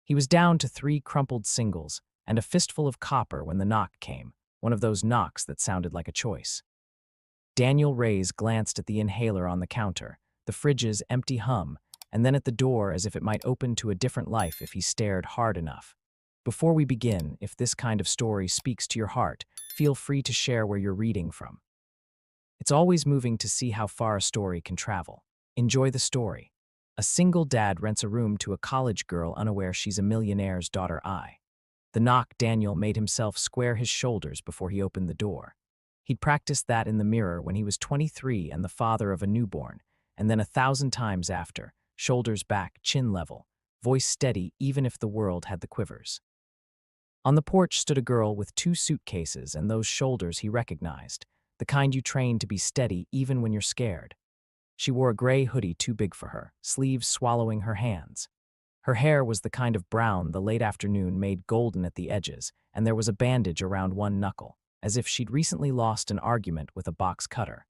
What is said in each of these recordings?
He was down to 3 crumpled singles and a fistful of copper when the knock came, one of those knocks that sounded like a choice. Daniel Reyes glanced at the inhaler on the counter, the fridge's empty hum, and then at the door as if it might open to a different life if he stared hard enough. Before we begin, if this kind of story speaks to your heart, feel free to share where you're reading from. It's always moving to see how far a story can travel. Enjoy the story. A single dad rents a room to a college girl unaware she's a millionaire's daughter. The knock. Daniel made himself square his shoulders before he opened the door. He'd practiced that in the mirror when he was 23 and the father of a newborn, and then 1,000 times after, shoulders back, chin level, voice steady even if the world had the quivers. On the porch stood a girl with 2 suitcases, and those shoulders he recognized, the kind you train to be steady even when you're scared. She wore a gray hoodie too big for her, sleeves swallowing her hands. Her hair was the kind of brown the late afternoon made golden at the edges, and there was a bandage around one knuckle, as if she'd recently lost an argument with a box cutter.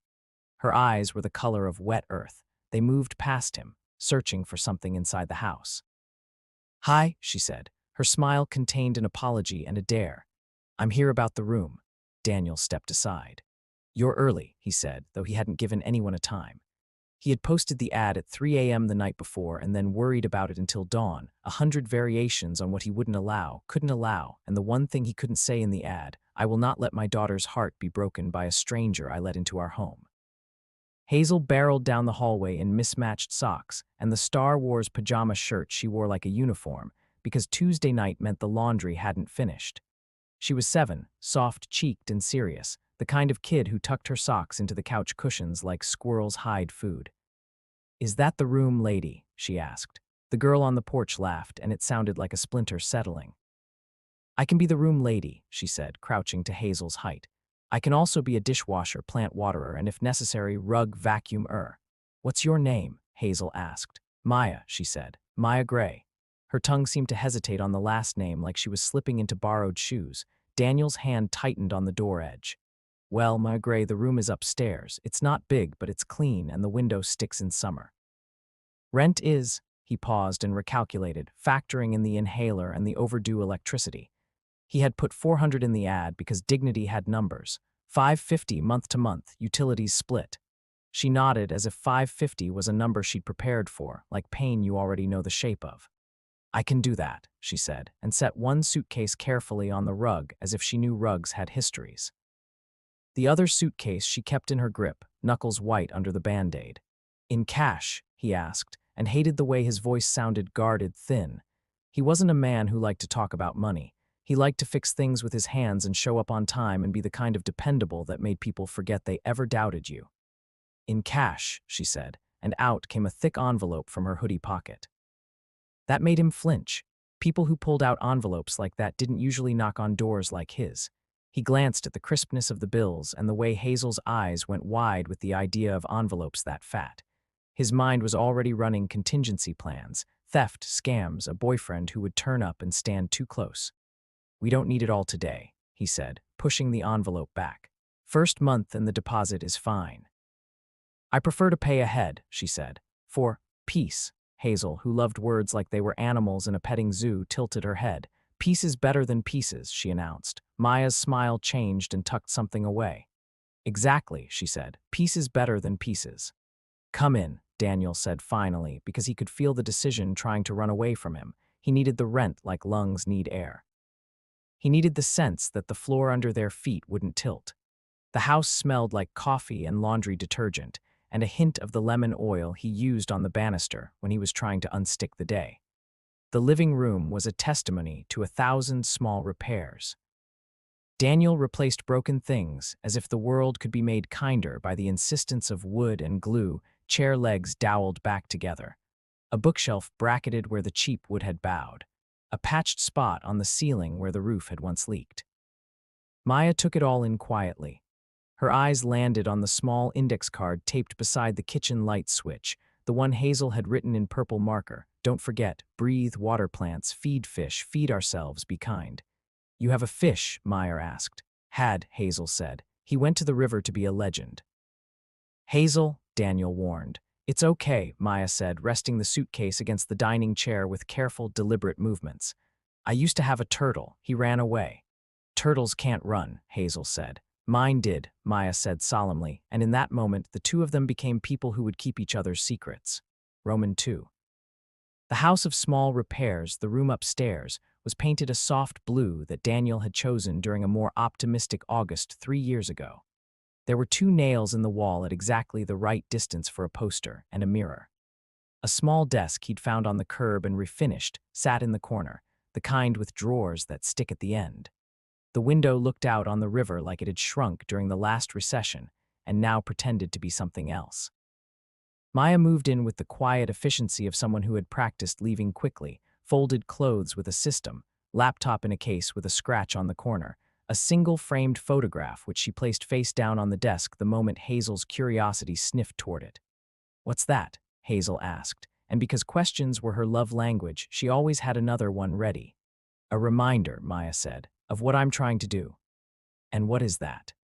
Her eyes were the color of wet earth. They moved past him, searching for something inside the house. "Hi," she said. Her smile contained an apology and a dare. "I'm here about the room." Daniel stepped aside. "You're early," he said, though he hadn't given anyone a time. He had posted the ad at 3 a.m. the night before and then worried about it until dawn, 100 variations on what he wouldn't allow, couldn't allow, and the one thing he couldn't say in the ad: "I will not let my daughter's heart be broken by a stranger I let into our home." Hazel barreled down the hallway in mismatched socks and the Star Wars pajama shirt she wore like a uniform, because Tuesday night meant the laundry hadn't finished. She was 7, soft-cheeked and serious, the kind of kid who tucked her socks into the couch cushions like squirrels hide food. "Is that the room, lady?" she asked. The girl on the porch laughed, and it sounded like a splinter settling. "I can be the room lady," she said, crouching to Hazel's height. "I can also be a dishwasher, plant waterer, and if necessary, rug vacuumer." "What's your name?" Hazel asked. "Maya," she said. "Maya Gray." Her tongue seemed to hesitate on the last name like she was slipping into borrowed shoes. Daniel's hand tightened on the door edge. "Well, Maya Gray, the room is upstairs. It's not big, but it's clean, and the window sticks in summer." "Rent is—" He paused and recalculated, factoring in the inhaler and the overdue electricity. He had put 400 in the ad because dignity had numbers. 550 month to month, utilities split. She nodded as if 550 was a number she'd prepared for, like pain you already know the shape of. "I can do that," she said, and set one suitcase carefully on the rug as if she knew rugs had histories. The other suitcase she kept in her grip, knuckles white under the Band-Aid. "In cash?" he asked, and hated the way his voice sounded guarded, thin. He wasn't a man who liked to talk about money. He liked to fix things with his hands and show up on time and be the kind of dependable that made people forget they ever doubted you. "In cash," she said, and out came a thick envelope from her hoodie pocket. That made him flinch. People who pulled out envelopes like that didn't usually knock on doors like his. He glanced at the crispness of the bills and the way Hazel's eyes went wide with the idea of envelopes that fat. His mind was already running contingency plans, theft, scams, a boyfriend who would turn up and stand too close. "We don't need it all today," he said, pushing the envelope back. "First month and the deposit is fine." "I prefer to pay ahead," she said. "For peace." Hazel, who loved words like they were animals in a petting zoo, tilted her head. "Peace is better than pieces," she announced. Maya's smile changed and tucked something away. "Exactly," she said. "Peace is better than pieces." "Come in," Daniel said finally, because he could feel the decision trying to run away from him. He needed the rent like lungs need air. He needed the sense that the floor under their feet wouldn't tilt. The house smelled like coffee and laundry detergent, and a hint of the lemon oil he used on the banister when he was trying to unstick the day. The living room was a testimony to 1,000 small repairs. Daniel replaced broken things as if the world could be made kinder by the insistence of wood and glue, chair legs doweled back together. A bookshelf bracketed where the cheap wood had bowed. A patched spot on the ceiling where the roof had once leaked. Maya took it all in quietly. Her eyes landed on the small index card taped beside the kitchen light switch, the one Hazel had written in purple marker. "Don't forget, breathe, water plants, feed fish, feed ourselves, be kind." "You have a fish?" Meyer asked. "Had," Hazel said. "He went to the river to be a legend." "Hazel," Daniel warned. It's okay, Maya said, resting the suitcase against the dining chair with careful, deliberate movements. I used to have a turtle. He ran away. Turtles can't run, Hazel said. Mine did, Maya said solemnly, and in that moment the two of them became people who would keep each other's secrets. Roman 2. The house of small repairs, the room upstairs, was painted a soft blue that Daniel had chosen during a more optimistic August 3 years ago. There were 2 nails in the wall at exactly the right distance for a poster and a mirror. A small desk he'd found on the curb and refinished sat in the corner, the kind with drawers that stick at the end. The window looked out on the river like it had shrunk during the last recession and now pretended to be something else. Maya moved in with the quiet efficiency of someone who had practiced leaving quickly, folded clothes with a system, laptop in a case with a scratch on the corner, a single framed photograph which she placed face down on the desk the moment Hazel's curiosity sniffed toward it. "What's that?" Hazel asked, and because questions were her love language, she always had another one ready. "A reminder," Maya said, "of what I'm trying to do." "And what is that?"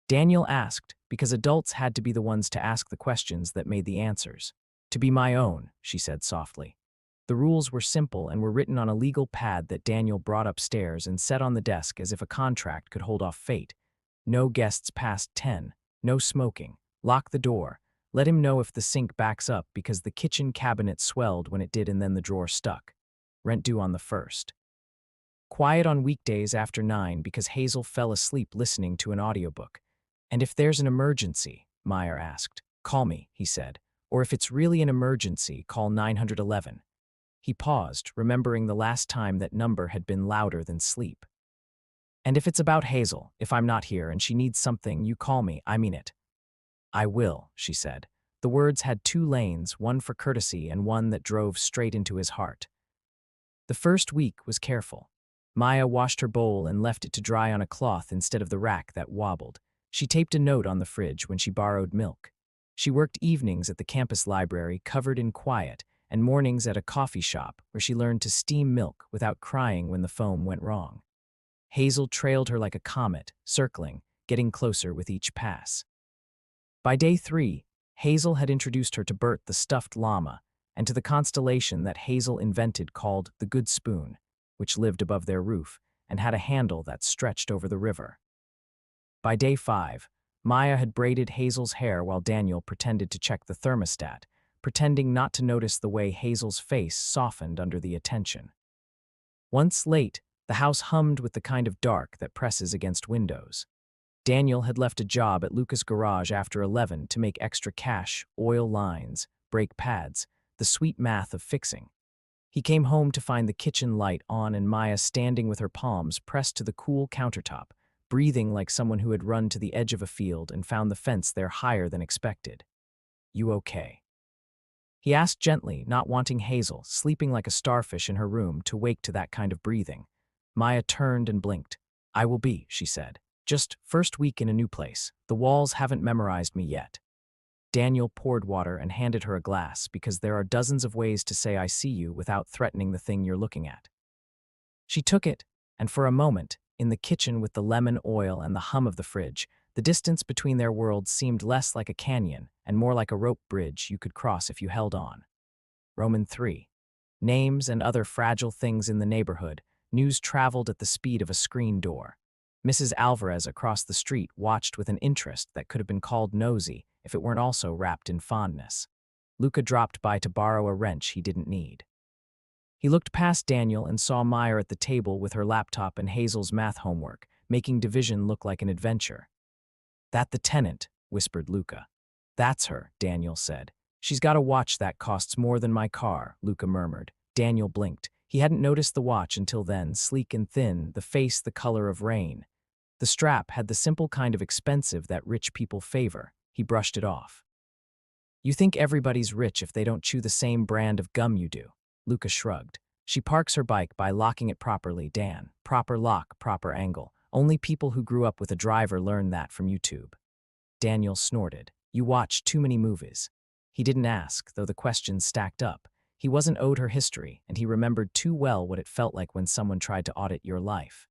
Daniel asked, because adults had to be the ones to ask the questions that made the answers. "To be my own," she said softly. The rules were simple and were written on a legal pad that Daniel brought upstairs and set on the desk as if a contract could hold off fate. No guests past 10, no smoking, lock the door, let him know if the sink backs up because the kitchen cabinet swelled when it did and then the drawer stuck. Rent due on the 1st. Quiet on weekdays after 9 because Hazel fell asleep listening to an audiobook. "And if there's an emergency," Meyer asked. "Call me," he said. "Or if it's really an emergency, call 911. He paused, remembering the last time that number had been louder than sleep. "And if it's about Hazel, if I'm not here and she needs something, you call me, I mean it." "I will," she said. The words had 2 lanes, one for courtesy and one that drove straight into his heart. The first week was careful. Maya washed her bowl and left it to dry on a cloth instead of the rack that wobbled. She taped a note on the fridge when she borrowed milk. She worked evenings at the campus library, covered in quiet, and mornings at a coffee shop where she learned to steam milk without crying when the foam went wrong. Hazel trailed her like a comet, circling, getting closer with each pass. By day 3, Hazel had introduced her to Bert the stuffed llama and to the constellation that Hazel invented called the Good Spoon, which lived above their roof and had a handle that stretched over the river. By day 5, Maya had braided Hazel's hair while Daniel pretended to check the thermostat, pretending not to notice the way Hazel's face softened under the attention. Once late, the house hummed with the kind of dark that presses against windows. Daniel had left a job at Luca's garage after 11 to make extra cash, oil lines, brake pads, the sweet math of fixing. He came home to find the kitchen light on and Maya standing with her palms pressed to the cool countertop, breathing like someone who had run to the edge of a field and found the fence there higher than expected. "You okay?" He asked gently, not wanting Hazel, sleeping like a starfish in her room, to wake to that kind of breathing. Maya turned and blinked. "I will be," she said. "Just first week in a new place. The walls haven't memorized me yet." Daniel poured water and handed her a glass because there are dozens of ways to say "I see you" without threatening the thing you're looking at. She took it, and for a moment, in the kitchen with the lemon oil and the hum of the fridge, the distance between their worlds seemed less like a canyon and more like a rope bridge you could cross if you held on. Roman 3. Names and other fragile things in the neighborhood, news traveled at the speed of a screen door. Mrs. Alvarez across the street watched with an interest that could have been called nosy if it weren't also wrapped in fondness. Luca dropped by to borrow a wrench he didn't need. He looked past Daniel and saw Meyer at the table with her laptop and Hazel's math homework, making division look like an adventure. "That the tenant," whispered Luca. "That's her," Daniel said. "She's got a watch that costs more than my car," Luca murmured. Daniel blinked. He hadn't noticed the watch until then, sleek and thin, the face the color of rain. The strap had the simple kind of expensive that rich people favor. He brushed it off. "You think everybody's rich if they don't chew the same brand of gum you do." Luca shrugged. "She parks her bike by locking it properly, Dan. Proper lock, proper angle. Only people who grew up with a driver learn that from YouTube." Daniel snorted. "You watch too many movies." He didn't ask, though the questions stacked up. He wasn't owed her history, and he remembered too well what it felt like when someone tried to audit your life.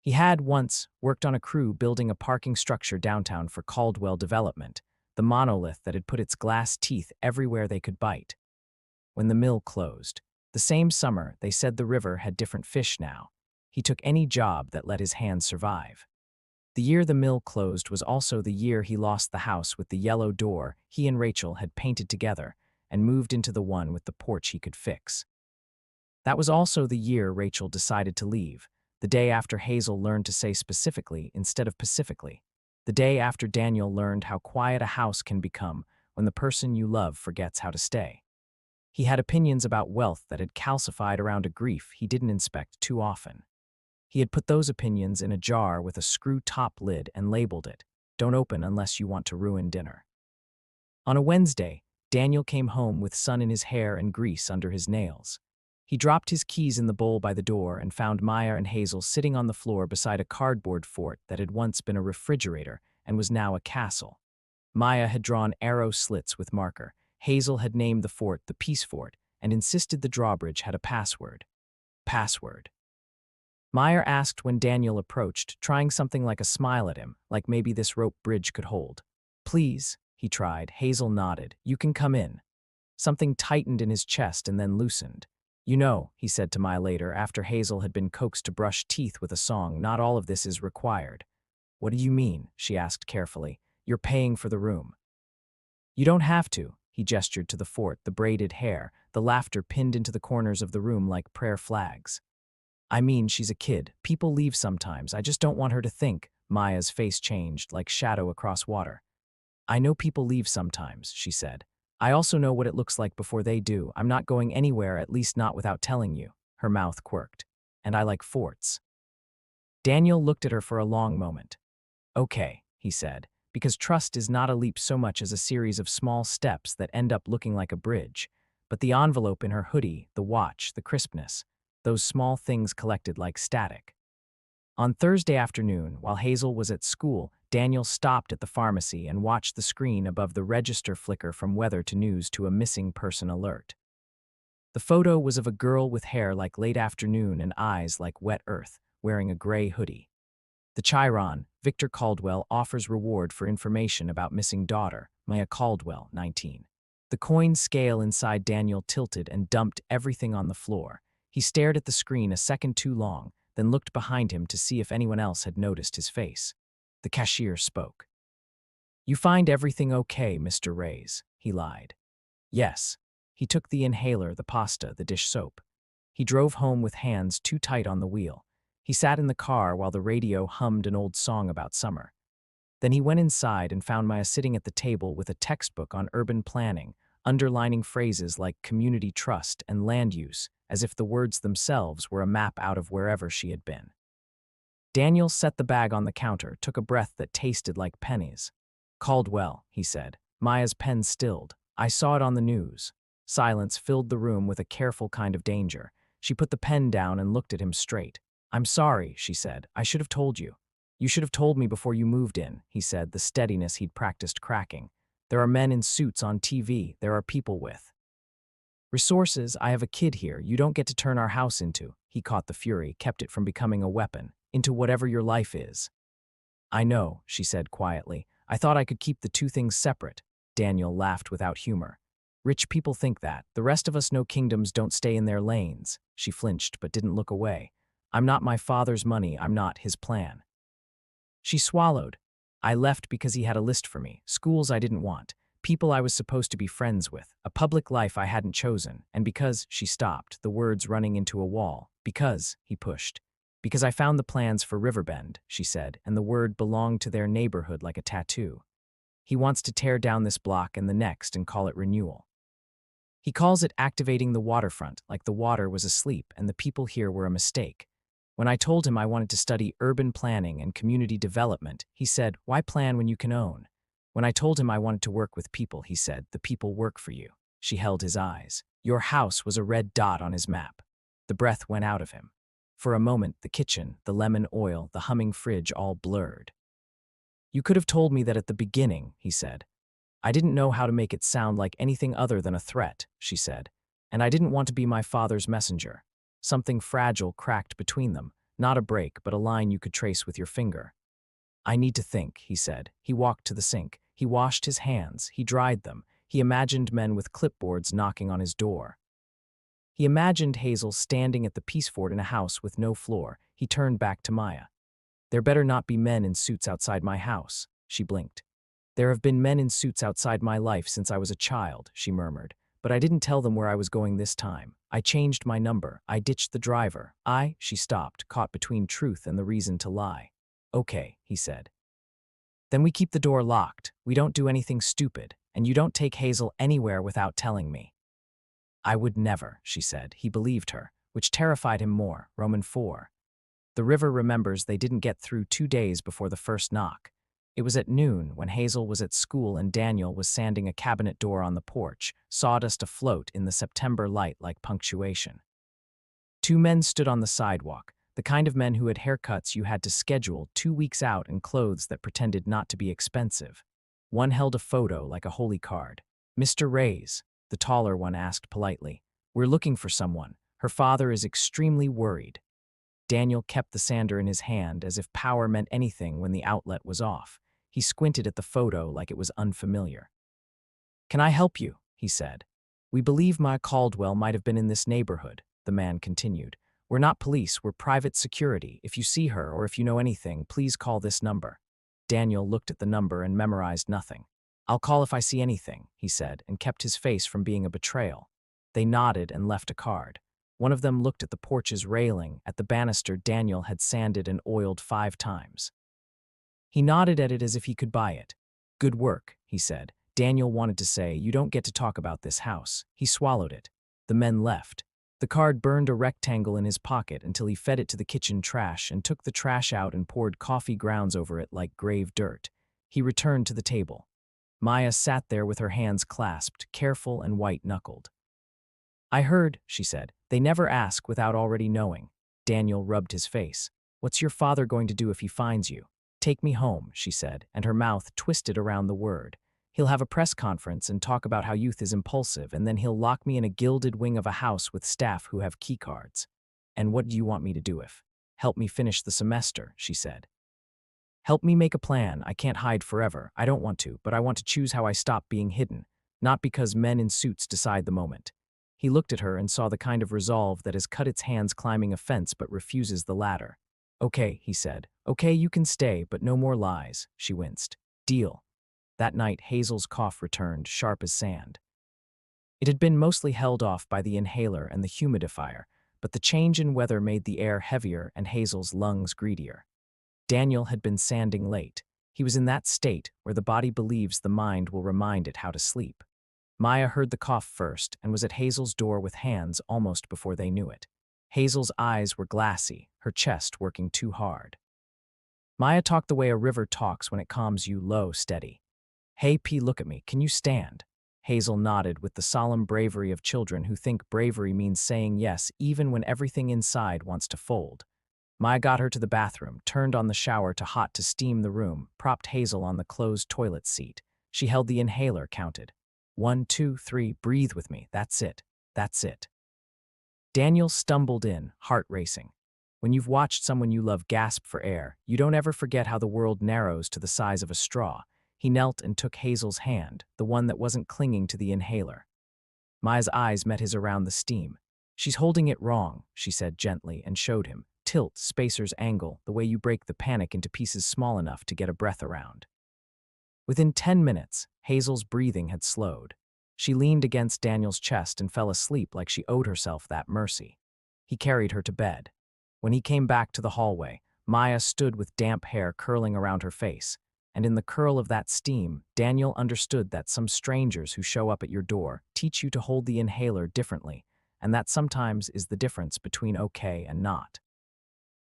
He had once worked on a crew building a parking structure downtown for Caldwell Development, the monolith that had put its glass teeth everywhere they could bite. When the mill closed, the same summer, they said the river had different fish now. He took any job that let his hands survive. The year the mill closed was also the year he lost the house with the yellow door he and Rachel had painted together and moved into the one with the porch he could fix. That was also the year Rachel decided to leave, the day after Hazel learned to say specifically instead of pacifically, the day after Daniel learned how quiet a house can become when the person you love forgets how to stay. He had opinions about wealth that had calcified around a grief he didn't inspect too often. He had put those opinions in a jar with a screw-top lid and labeled it, "Don't open unless you want to ruin dinner." On a Wednesday, Daniel came home with sun in his hair and grease under his nails. He dropped his keys in the bowl by the door and found Maya and Hazel sitting on the floor beside a cardboard fort that had once been a refrigerator and was now a castle. Maya had drawn arrow slits with marker. Hazel had named the fort the Peace Fort and insisted the drawbridge had a password. Password. Meyer asked when Daniel approached, trying something like a smile at him, like maybe this rope bridge could hold. "Please," he tried. Hazel nodded. "You can come in." Something tightened in his chest and then loosened. "You know," he said to Maya later, after Hazel had been coaxed to brush teeth with a song, "not all of this is required." "What do you mean?" she asked carefully. "You're paying for the room." "You don't have to," he gestured to the fort, the braided hair, the laughter pinned into the corners of the room like prayer flags. "I mean, she's a kid. People leave sometimes. I just don't want her to think." Maya's face changed, like shadow across water. "I know people leave sometimes," she said. "I also know what it looks like before they do. I'm not going anywhere, at least not without telling you." Her mouth quirked. "And I like forts." Daniel looked at her for a long moment. "Okay," he said, "because trust is not a leap so much as a series of small steps that end up looking like a bridge. But the envelope in her hoodie, the watch, the crispness, those small things collected like static." On Thursday afternoon, while Hazel was at school, Daniel stopped at the pharmacy and watched the screen above the register flicker from weather to news to a missing person alert. The photo was of a girl with hair like late afternoon and eyes like wet earth, wearing a gray hoodie. The Chiron, Victor Caldwell, offers reward for information about missing daughter, Maya Caldwell, 19. The coin scale inside Daniel tilted and dumped everything on the floor. He stared at the screen a second too long, then looked behind him to see if anyone else had noticed his face. The cashier spoke. "You find everything okay, Mr. Reyes?" He lied. "Yes." He took the inhaler, the pasta, the dish soap. He drove home with hands too tight on the wheel. He sat in the car while the radio hummed an old song about summer. Then he went inside and found Maya sitting at the table with a textbook on urban planning, underlining phrases like community trust and land use, as if the words themselves were a map out of wherever she had been. Daniel set the bag on the counter, took a breath that tasted like pennies. "Caldwell," he said. Maya's pen stilled. "I saw it on the news." Silence filled the room with a careful kind of danger. She put the pen down and looked at him straight. "I'm sorry," she said. "I should have told you." "You should have told me before you moved in," he said, the steadiness he'd practiced cracking. "There are men in suits on TV. There are people with resources. I have a kid here. You don't get to turn our house into," he caught the fury, kept it from becoming a weapon, "into whatever your life is." "I know," she said quietly. "I thought I could keep the two things separate." Daniel laughed without humor. "Rich people think that. The rest of us know kingdoms don't stay in their lanes." She flinched but didn't look away. "I'm not my father's money. I'm not his plan." She swallowed. "I left because he had a list for me. Schools I didn't want. People I was supposed to be friends with, a public life I hadn't chosen, and because," she stopped, the words running into a wall. "Because," he pushed. "Because I found the plans for Riverbend," she said, and the word belonged to their neighborhood like a tattoo. "He wants to tear down this block and the next and call it renewal. He calls it activating the waterfront, like the water was asleep and the people here were a mistake. When I told him I wanted to study urban planning and community development, he said, 'Why plan when you can own?' When I told him I wanted to work with people, he said, 'The people work for you.'" She held his eyes. Your house was a red dot on his map. The breath went out of him. For a moment, the kitchen, the lemon oil, the humming fridge all blurred. "You could have told me that at the beginning," he said. "I didn't know how to make it sound like anything other than a threat," she said. "And I didn't want to be my father's messenger." Something fragile cracked between them, not a break, but a line you could trace with your finger. "I need to think," he said. He walked to the sink. He washed his hands, he dried them, he imagined men with clipboards knocking on his door. He imagined Hazel standing at the peace fort in a house with no floor. He turned back to Maya. "There better not be men in suits outside my house," she blinked. "There have been men in suits outside my life since I was a child," she murmured. "But I didn't tell them where I was going this time. I changed my number. I ditched the driver. She stopped, caught between truth and the reason to lie. "Okay," he said. "Then we keep the door locked. We don't do anything stupid. And you don't take Hazel anywhere without telling me." "I would never," she said. He believed her, which terrified him more. Roman 4. The river remembers they didn't get through 2 days before the first knock. It was at noon when Hazel was at school and Daniel was sanding a cabinet door on the porch, sawdust afloat in the September light like punctuation. 2 men stood on the sidewalk, the kind of men who had haircuts you had to schedule 2 weeks out and clothes that pretended not to be expensive. One held a photo like a holy card. "Mr. Reyes," the taller one asked politely. "We're looking for someone. Her father is extremely worried." Daniel kept the sander in his hand as if power meant anything when the outlet was off. He squinted at the photo like it was unfamiliar. "Can I help you?" he said. "We believe Ma Caldwell might have been in this neighborhood," the man continued. "We're not police, we're private security. If you see her or if you know anything, please call this number." Daniel looked at the number and memorized nothing. "I'll call if I see anything," he said, and kept his face from being a betrayal. They nodded and left a card. One of them looked at the porch's railing, at the banister Daniel had sanded and oiled 5 times. He nodded at it as if he could buy it. "Good work," he said. Daniel wanted to say, "You don't get to talk about this house." He swallowed it. The men left. The card burned a rectangle in his pocket until he fed it to the kitchen trash and took the trash out and poured coffee grounds over it like grave dirt. He returned to the table. Maya sat there with her hands clasped, careful and white-knuckled. "I heard," she said. "They never ask without already knowing." Daniel rubbed his face. "What's your father going to do if he finds you?" "Take me home," she said, and her mouth twisted around the word. "He'll have a press conference and talk about how youth is impulsive, and then he'll lock me in a gilded wing of a house with staff who have keycards. And what do you want me to do if? Help me finish the semester," she said. "Help me make a plan. I can't hide forever. I don't want to, but I want to choose how I stop being hidden, not because men in suits decide the moment." He looked at her and saw the kind of resolve that has cut its hands climbing a fence but refuses the ladder. "Okay," he said. "Okay, you can stay, but no more lies." She winced. "Deal." That night, Hazel's cough returned, sharp as sand. It had been mostly held off by the inhaler and the humidifier, but the change in weather made the air heavier and Hazel's lungs greedier. Daniel had been sanding late. He was in that state where the body believes the mind will remind it how to sleep. Maya heard the cough first and was at Hazel's door with hands almost before they knew it. Hazel's eyes were glassy, her chest working too hard. Maya talked the way a river talks when it calms you low, steady. "Hey, P, look at me. Can you stand?" Hazel nodded with the solemn bravery of children who think bravery means saying yes even when everything inside wants to fold. Maya got her to the bathroom, turned on the shower to hot to steam the room, propped Hazel on the closed toilet seat. She held the inhaler, counted. 1, 2, 3, breathe with me. That's it. That's it. Daniel stumbled in, heart racing. When you've watched someone you love gasp for air, you don't ever forget how the world narrows to the size of a straw. He knelt and took Hazel's hand, the one that wasn't clinging to the inhaler. Maya's eyes met his around the steam. "She's holding it wrong," she said gently and showed him. "Tilt, spacer's angle, the way you break the panic into pieces small enough to get a breath around." Within 10 minutes, Hazel's breathing had slowed. She leaned against Daniel's chest and fell asleep like she owed herself that mercy. He carried her to bed. When he came back to the hallway, Maya stood with damp hair curling around her face. And in the curl of that steam, Daniel understood that some strangers who show up at your door teach you to hold the inhaler differently, and that sometimes is the difference between okay and not.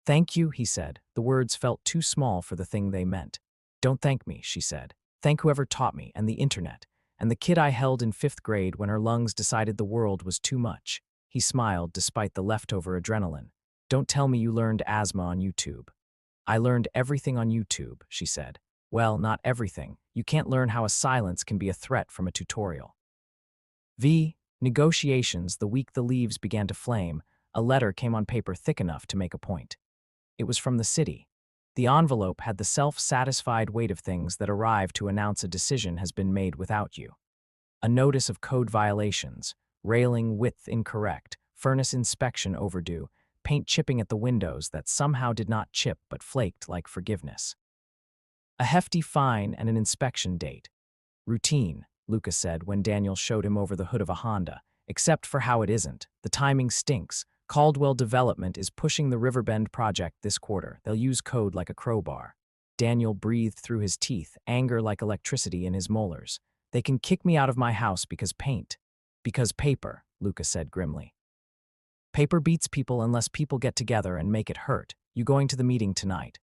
"Thank you," he said. The words felt too small for the thing they meant. "Don't thank me," she said. "Thank whoever taught me, and the internet, and the kid I held in 5th grade when her lungs decided the world was too much." He smiled despite the leftover adrenaline. "Don't tell me you learned asthma on YouTube." "I learned everything on YouTube," she said. "Well, not everything. You can't learn how a silence can be a threat from a tutorial." Negotiations. The week the leaves began to flame, a letter came on paper thick enough to make a point. It was from the city. The envelope had the self-satisfied weight of things that arrive to announce a decision has been made without you. A notice of code violations, railing width incorrect, furnace inspection overdue, paint chipping at the windows that somehow did not chip but flaked like forgiveness. A hefty fine and an inspection date. Routine, Lucas said when Daniel showed him over the hood of a Honda. Except for how it isn't. The timing stinks. Caldwell Development is pushing the Riverbend project this quarter. They'll use code like a crowbar. Daniel breathed through his teeth, anger like electricity in his molars. They can kick me out of my house because paint. Because paper, Lucas said grimly. Paper beats people unless people get together and make it hurt. You going to the meeting tonight?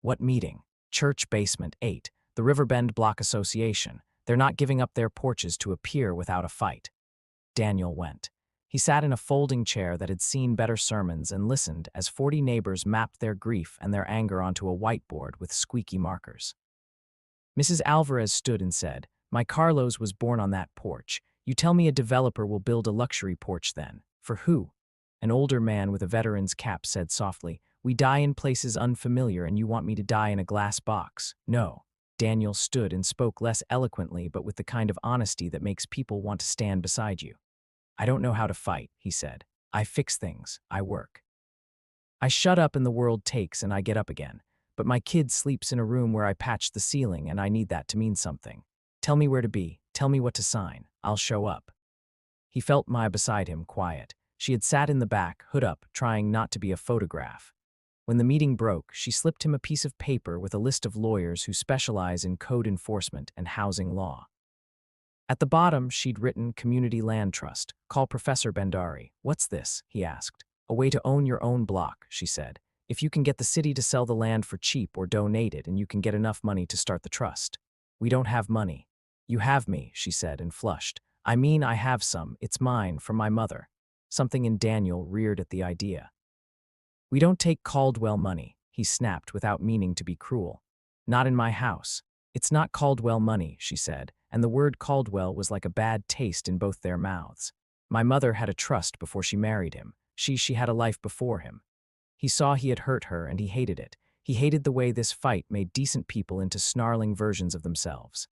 What meeting? Church Basement 8, the Riverbend Block Association. They're not giving up their porches to a pier without a fight. Daniel went. He sat in a folding chair that had seen better sermons and listened as 40 neighbors mapped their grief and their anger onto a whiteboard with squeaky markers. Mrs. Alvarez stood and said, "My Carlos was born on that porch. You tell me a developer will build a luxury porch then. For who?" An older man with a veteran's cap said softly, "We die in places unfamiliar and you want me to die in a glass box. No." Daniel stood and spoke less eloquently but with the kind of honesty that makes people want to stand beside you. "I don't know how to fight," he said. "I fix things. I work. I shut up and the world takes and I get up again. But my kid sleeps in a room where I patched the ceiling and I need that to mean something. Tell me where to be. Tell me what to sign. I'll show up." He felt Maya beside him, quiet. She had sat in the back, hood up, trying not to be a photograph. When the meeting broke, she slipped him a piece of paper with a list of lawyers who specialize in code enforcement and housing law. At the bottom, she'd written Community Land Trust. "Call Professor Bendari." "What's this?" he asked. "A way to own your own block," she said. "If you can get the city to sell the land for cheap or donate it and you can get enough money to start the trust." "We don't have money." "You have me," she said and flushed. "I mean, I have some. It's mine, from my mother." Something in Daniel reared at the idea. "We don't take Caldwell money," he snapped without meaning to be cruel. "Not in my house." "It's not Caldwell money," she said, and the word Caldwell was like a bad taste in both their mouths. "My mother had a trust before she married him. She had a life before him." He saw he had hurt her and he hated it. He hated the way this fight made decent people into snarling versions of themselves.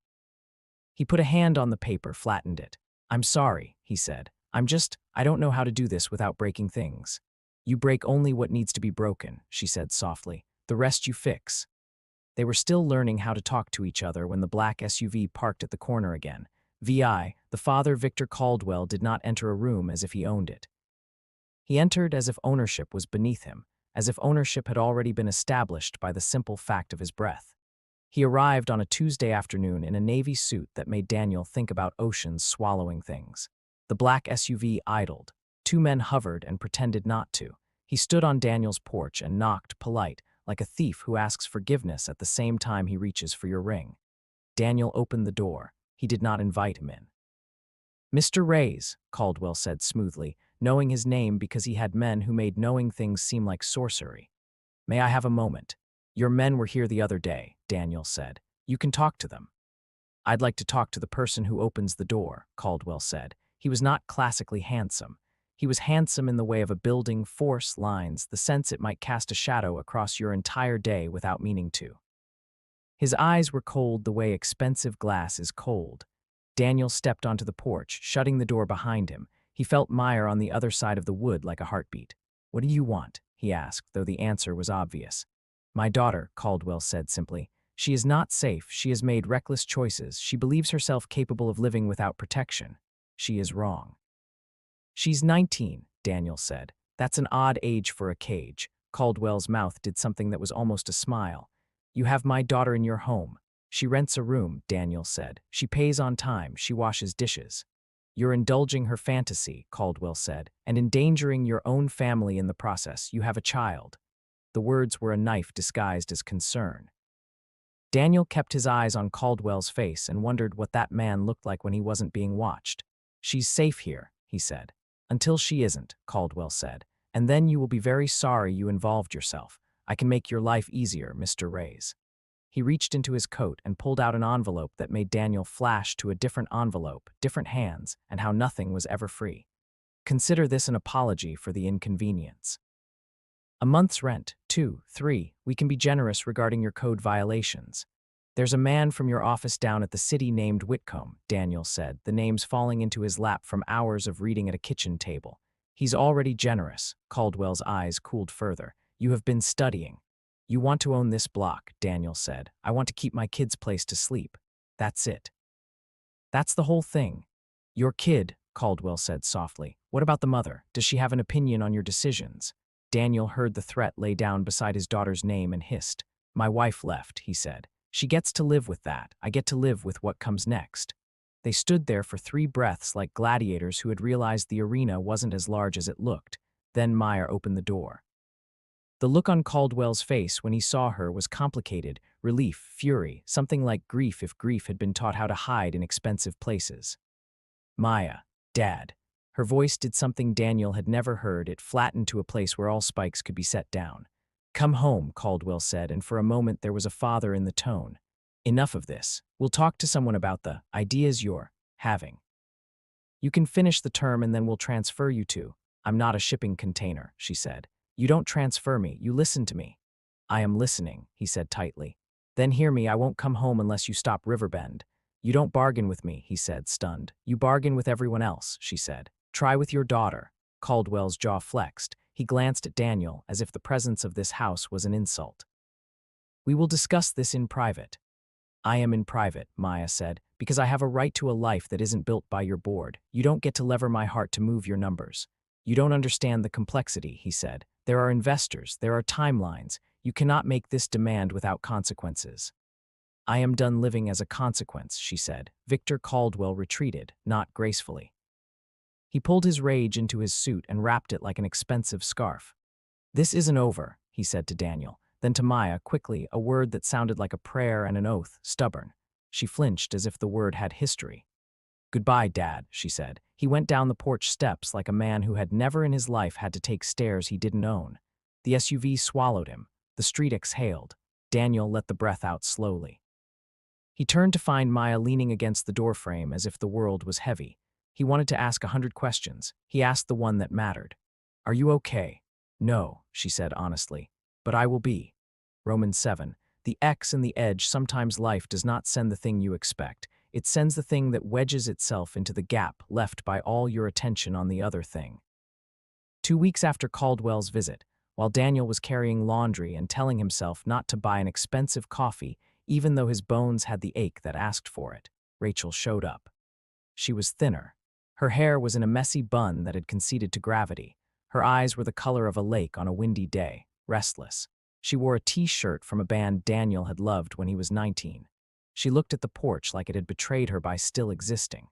He put a hand on the paper, flattened it. "I'm sorry," he said. I don't know how to do this without breaking things." "You break only what needs to be broken," she said softly. "The rest you fix." They were still learning how to talk to each other when the black SUV parked at the corner again. The father Victor Caldwell did not enter a room as if he owned it. He entered as if ownership was beneath him, as if ownership had already been established by the simple fact of his breath. He arrived on a Tuesday afternoon in a navy suit that made Daniel think about oceans swallowing things. The black SUV idled. Two men hovered and pretended not to. He stood on Daniel's porch and knocked, polite, like a thief who asks forgiveness at the same time he reaches for your ring. Daniel opened the door. He did not invite him in. "Mr. Reyes," Caldwell said smoothly, knowing his name because he had men who made knowing things seem like sorcery. "May I have a moment?" "Your men were here the other day," Daniel said. "You can talk to them." "I'd like to talk to the person who opens the door," Caldwell said. He was not classically handsome. He was handsome in the way of a building, force, lines, the sense it might cast a shadow across your entire day without meaning to. His eyes were cold the way expensive glass is cold. Daniel stepped onto the porch, shutting the door behind him. He felt Meyer on the other side of the wood like a heartbeat. "What do you want?" he asked, though the answer was obvious. "My daughter," Caldwell said simply. "She is not safe. She has made reckless choices. She believes herself capable of living without protection. She is wrong." "She's 19, Daniel said. "That's an odd age for a cage." Caldwell's mouth did something that was almost a smile. "You have my daughter in your home. She rents a room," Daniel said. "She pays on time. She washes dishes." "You're indulging her fantasy," Caldwell said, "and endangering your own family in the process. You have a child." The words were a knife disguised as concern. Daniel kept his eyes on Caldwell's face and wondered what that man looked like when he wasn't being watched. "She's safe here," he said. "Until she isn't," Caldwell said. "And then you will be very sorry you involved yourself. I can make your life easier, Mr. Reyes." He reached into his coat and pulled out an envelope that made Daniel flash to a different envelope, different hands, and how nothing was ever free. "Consider this an apology for the inconvenience." A month's rent. 2, 3. We can be generous regarding your code violations. There's a man from your office down at the city named Whitcomb, Daniel said, the names falling into his lap from hours of reading at a kitchen table. He's already generous. Caldwell's eyes cooled further. You have been studying. You want to own this block, Daniel said. I want to keep my kid's place to sleep. That's it. That's the whole thing. Your kid, Caldwell said softly. What about the mother? Does she have an opinion on your decisions? Daniel heard the threat lay down beside his daughter's name and hissed. My wife left, he said. She gets to live with that. I get to live with what comes next. They stood there for 3 breaths like gladiators who had realized the arena wasn't as large as it looked. Then Meyer opened the door. The look on Caldwell's face when he saw her was complicated, relief, fury, something like grief if grief had been taught how to hide in expensive places. Maya, Dad. Her voice did something Daniel had never heard. It flattened to a place where all spikes could be set down. Come home, Caldwell said, and for a moment there was a father in the tone. Enough of this. We'll talk to someone about the ideas you're having. You can finish the term and then we'll transfer you to. I'm not a shipping container, she said. You don't transfer me, you listen to me. I am listening, he said tightly. Then hear me, I won't come home unless you stop Riverbend. You don't bargain with me, he said, stunned. You bargain with everyone else, she said. Try with your daughter. Caldwell's jaw flexed. He glanced at Daniel as if the presence of this house was an insult. We will discuss this in private. I am in private, Maya said, because I have a right to a life that isn't built by your board. You don't get to lever my heart to move your numbers. You don't understand the complexity, he said. There are investors, there are timelines. You cannot make this demand without consequences. I am done living as a consequence, she said. Victor Caldwell retreated, not gracefully. He pulled his rage into his suit and wrapped it like an expensive scarf. This isn't over, he said to Daniel. Then to Maya, quickly, a word that sounded like a prayer and an oath, stubborn. She flinched as if the word had history. Goodbye, Dad, she said. He went down the porch steps like a man who had never in his life had to take stairs he didn't own. The SUV swallowed him. The street exhaled. Daniel let the breath out slowly. He turned to find Maya leaning against the doorframe as if the world was heavy. He wanted to ask 100 questions. He asked the one that mattered. Are you okay? No, she said honestly. But I will be. Romans 7. The X and the edge. Sometimes life does not send the thing you expect. It sends the thing that wedges itself into the gap left by all your attention on the other thing. 2 weeks after Caldwell's visit, while Daniel was carrying laundry and telling himself not to buy an expensive coffee, even though his bones had the ache that asked for it, Rachel showed up. She was thinner. Her hair was in a messy bun that had conceded to gravity. Her eyes were the color of a lake on a windy day, restless. She wore a T-shirt from a band Daniel had loved when he was 19. She looked at the porch like it had betrayed her by still existing.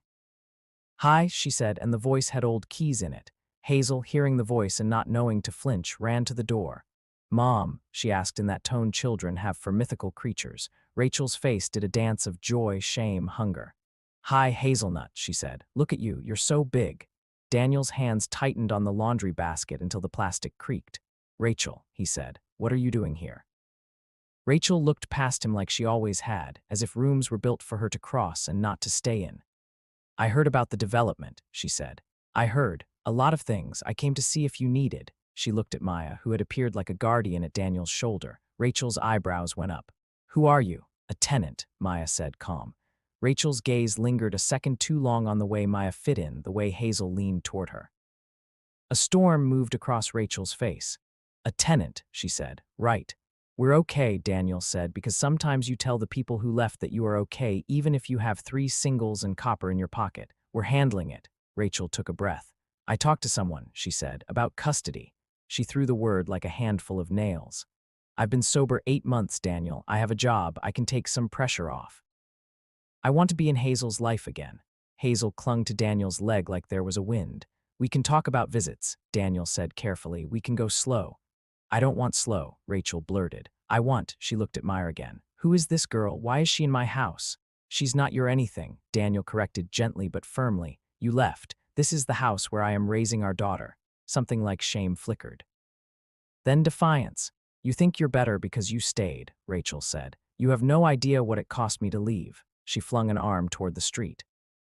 Hi, she said, and the voice had old keys in it. Hazel, hearing the voice and not knowing to flinch, ran to the door. Mom, she asked in that tone children have for mythical creatures. Rachel's face did a dance of joy, shame, hunger. Hi, Hazelnut, she said. Look at you, you're so big. Daniel's hands tightened on the laundry basket until the plastic creaked. Rachel, he said, what are you doing here? Rachel looked past him like she always had, as if rooms were built for her to cross and not to stay in. I heard about the development, she said. I heard. A lot of things. I came to see if you needed. She looked at Maya, who had appeared like a guardian at Daniel's shoulder. Rachel's eyebrows went up. Who are you? A tenant, Maya said, calm. Rachel's gaze lingered a second too long on the way Maya fit in, the way Hazel leaned toward her. A storm moved across Rachel's face. A tenant, she said. Right. We're okay, Daniel said, because sometimes you tell the people who left that you are okay even if you have 3 singles and copper in your pocket. We're handling it. Rachel took a breath. I talked to someone, she said, about custody. She threw the word like a handful of nails. I've been sober 8 months, Daniel. I have a job. I can take some pressure off. I want to be in Hazel's life again. Hazel clung to Daniel's leg like there was a wind. We can talk about visits, Daniel said carefully. We can go slow. I don't want slow, Rachel blurted. I want, she looked at Meyer again. Who is this girl? Why is she in my house? She's not your anything, Daniel corrected gently but firmly. You left. This is the house where I am raising our daughter. Something like shame flickered. Then defiance. You think you're better because you stayed, Rachel said. You have no idea what it cost me to leave. She flung an arm toward the street.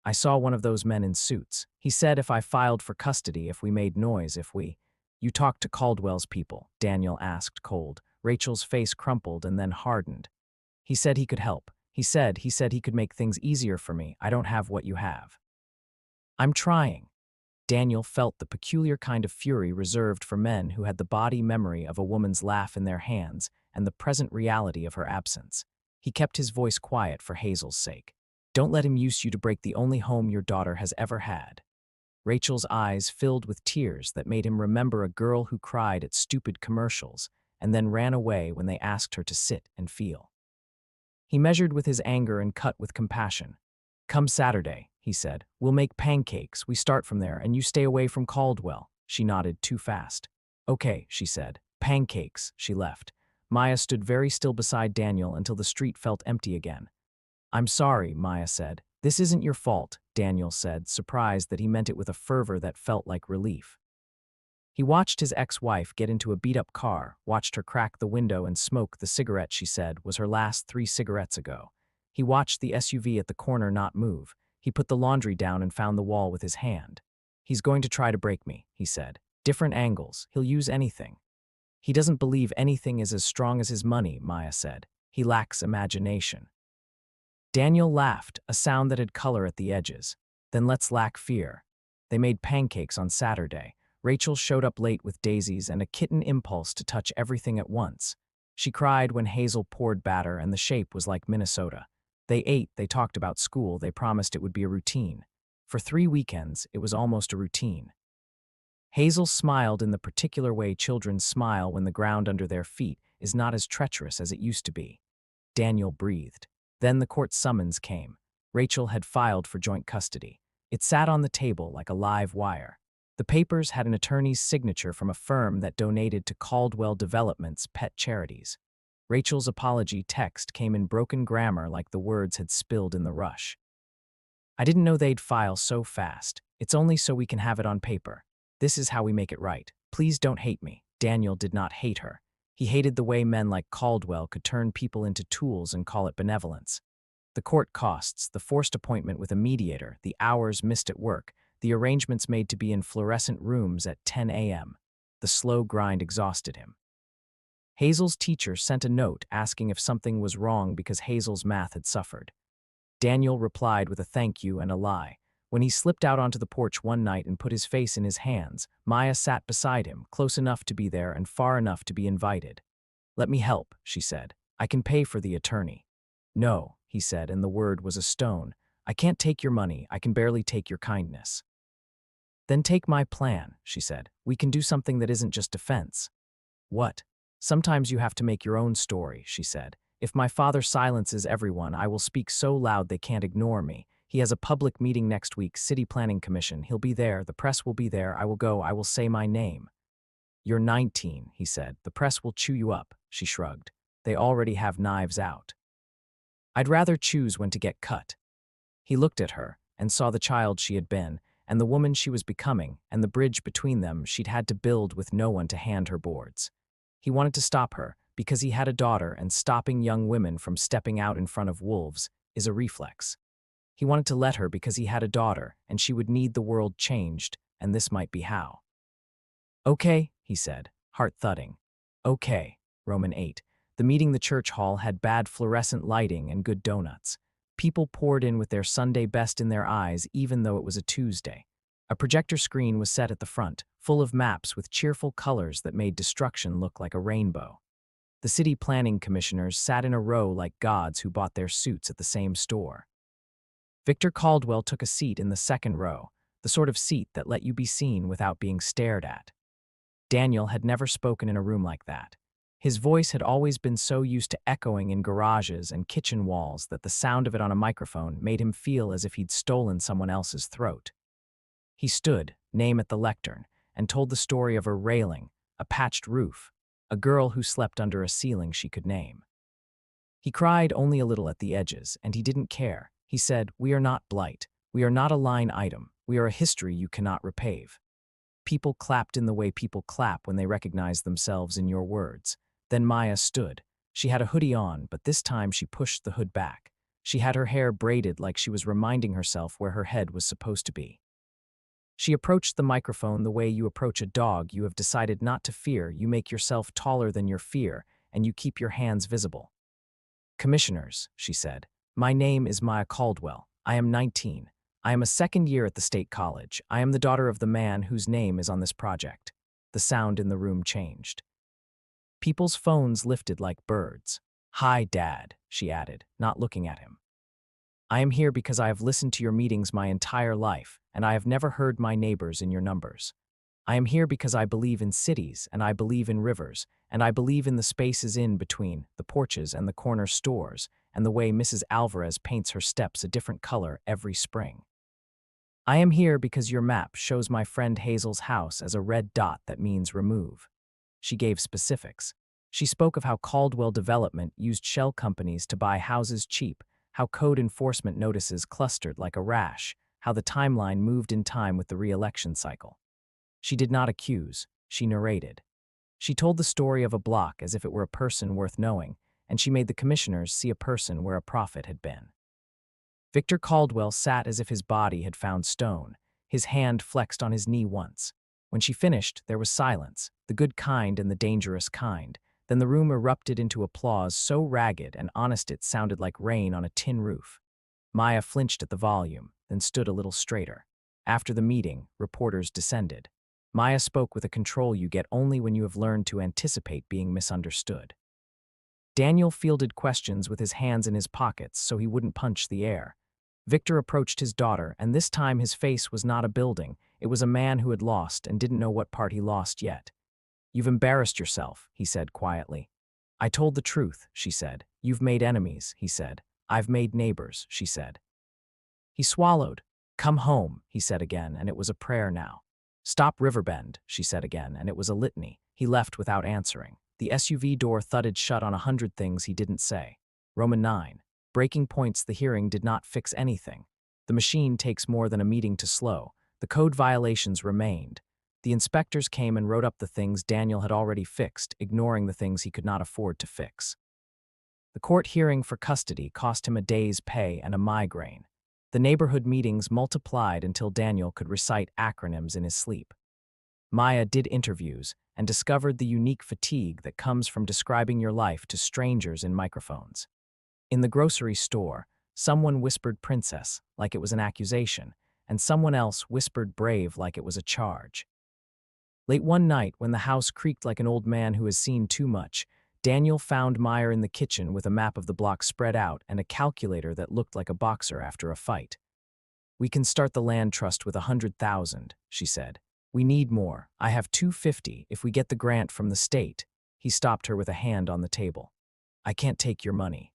I saw one of those men in suits. He said if I filed for custody, if we made noise, if we… You talked to Caldwell's people, Daniel asked, cold. Rachel's face crumpled and then hardened. He said he could help. He said he could make things easier for me. I don't have what you have. I'm trying. Daniel felt the peculiar kind of fury reserved for men who had the body memory of a woman's laugh in their hands and the present reality of her absence. He kept his voice quiet for Hazel's sake. Don't let him use you to break the only home your daughter has ever had. Rachel's eyes filled with tears that made him remember a girl who cried at stupid commercials and then ran away when they asked her to sit and feel. He measured with his anger and cut with compassion. Come Saturday, he said. We'll make pancakes. We start from there, and you stay away from Caldwell. She nodded too fast. Okay, she said. Pancakes. She left. Maya stood very still beside Daniel until the street felt empty again. I'm sorry, Maya said. This isn't your fault, Daniel said, surprised that he meant it with a fervor that felt like relief. He watched his ex-wife get into a beat-up car, watched her crack the window and smoke the cigarette she said was her last 3 cigarettes ago. He watched the SUV at the corner not move. He put the laundry down and found the wall with his hand. He's going to try to break me, he said. Different angles. He'll use anything. He doesn't believe anything is as strong as his money, Maya said. He lacks imagination. Daniel laughed, a sound that had color at the edges. Then let's lack fear. They made pancakes on Saturday. Rachel showed up late with daisies and a kitten impulse to touch everything at once. She cried when Hazel poured batter and the shape was like Minnesota. They ate, they talked about school, they promised it would be a routine. For 3 weekends, it was almost a routine. Hazel smiled in the particular way children smile when the ground under their feet is not as treacherous as it used to be. Daniel breathed. Then the court summons came. Rachel had filed for joint custody. It sat on the table like a live wire. The papers had an attorney's signature from a firm that donated to Caldwell Development's pet charities. Rachel's apology text came in broken grammar like the words had spilled in the rush. I didn't know they'd file so fast. It's only so we can have it on paper. This is how we make it right. Please don't hate me. Daniel did not hate her. He hated the way men like Caldwell could turn people into tools and call it benevolence. The court costs, the forced appointment with a mediator, the hours missed at work, the arrangements made to be in fluorescent rooms at 10 a.m. The slow grind exhausted him. Hazel's teacher sent a note asking if something was wrong because Hazel's math had suffered. Daniel replied with a thank you and a lie. When he slipped out onto the porch one night and put his face in his hands, Maya sat beside him, close enough to be there and far enough to be invited. Let me help, she said. I can pay for the attorney. No, he said, and the word was a stone. I can't take your money. I can barely take your kindness. Then take my plan, she said. We can do something that isn't just defense. What? Sometimes you have to make your own story, she said. If my father silences everyone, I will speak so loud they can't ignore me. He has a public meeting next week, City Planning Commission. He'll be there. The press will be there. I will go. I will say my name. You're 19, he said. The press will chew you up, she shrugged. They already have knives out. I'd rather choose when to get cut. He looked at her and saw the child she had been, and the woman she was becoming, and the bridge between them she'd had to build with no one to hand her boards. He wanted to stop her because he had a daughter, and stopping young women from stepping out in front of wolves is a reflex. He wanted to let her because he had a daughter, and she would need the world changed, and this might be how. Okay, he said, heart thudding. Okay, Roman 8. The meeting the church hall had bad fluorescent lighting and good donuts. People poured in with their Sunday best in their eyes even though it was a Tuesday. A projector screen was set at the front, full of maps with cheerful colors that made destruction look like a rainbow. The city planning commissioners sat in a row like gods who bought their suits at the same store. Victor Caldwell took a seat in the second row, the sort of seat that let you be seen without being stared at. Daniel had never spoken in a room like that. His voice had always been so used to echoing in garages and kitchen walls that the sound of it on a microphone made him feel as if he'd stolen someone else's throat. He stood, name at the lectern, and told the story of a railing, a patched roof, a girl who slept under a ceiling she could name. He cried only a little at the edges, and he didn't care. He said, "We are not blight. We are not a line item. We are a history you cannot repave." People clapped in the way people clap when they recognize themselves in your words. Then Maya stood. She had a hoodie on, but this time she pushed the hood back. She had her hair braided like she was reminding herself where her head was supposed to be. She approached the microphone the way you approach a dog you have decided not to fear. You make yourself taller than your fear, and you keep your hands visible. Commissioners, she said, my name is Maya Caldwell. I am 19. I am a second year at the State College. I am the daughter of the man whose name is on this project. The sound in the room changed. People's phones lifted like birds. Hi, Dad, she added, not looking at him. I am here because I have listened to your meetings my entire life, and I have never heard my neighbors in your numbers. I am here because I believe in cities, and I believe in rivers, and I believe in the spaces in between, the porches and the corner stores, and the way Mrs. Alvarez paints her steps a different color every spring. I am here because your map shows my friend Hazel's house as a red dot that means remove. She gave specifics. She spoke of how Caldwell Development used shell companies to buy houses cheap, how code enforcement notices clustered like a rash, how the timeline moved in time with the re-election cycle. She did not accuse, she narrated. She told the story of a block as if it were a person worth knowing, and she made the commissioners see a person where a prophet had been. Victor Caldwell sat as if his body had found stone, his hand flexed on his knee once. When she finished, there was silence, the good kind and the dangerous kind. Then the room erupted into applause so ragged and honest it sounded like rain on a tin roof. Maya flinched at the volume, then stood a little straighter. After the meeting, reporters descended. Maya spoke with a control you get only when you have learned to anticipate being misunderstood. Daniel fielded questions with his hands in his pockets so he wouldn't punch the air. Victor approached his daughter, and this time his face was not a building. It was a man who had lost and didn't know what part he lost yet. You've embarrassed yourself, he said quietly. I told the truth, she said. You've made enemies, he said. I've made neighbors, she said. He swallowed. Come home, he said again, and it was a prayer now. Stop Riverbend, she said again, and it was a litany. He left without answering. The SUV door thudded shut on 100 things he didn't say. Roman 9. Breaking points. The hearing did not fix anything. The machine takes more than a meeting to slow. The code violations remained. The inspectors came and wrote up the things Daniel had already fixed, ignoring the things he could not afford to fix. The court hearing for custody cost him a day's pay and a migraine. The neighborhood meetings multiplied until Daniel could recite acronyms in his sleep. Maya did interviews and discovered the unique fatigue that comes from describing your life to strangers in microphones. In the grocery store, someone whispered princess like it was an accusation, and someone else whispered brave like it was a charge. Late one night, when the house creaked like an old man who has seen too much, Daniel found Meyer in the kitchen with a map of the block spread out and a calculator that looked like a boxer after a fight. We can start the land trust with 100,000, she said. We need more. I have 250 if we get the grant from the state. He stopped her with a hand on the table. I can't take your money.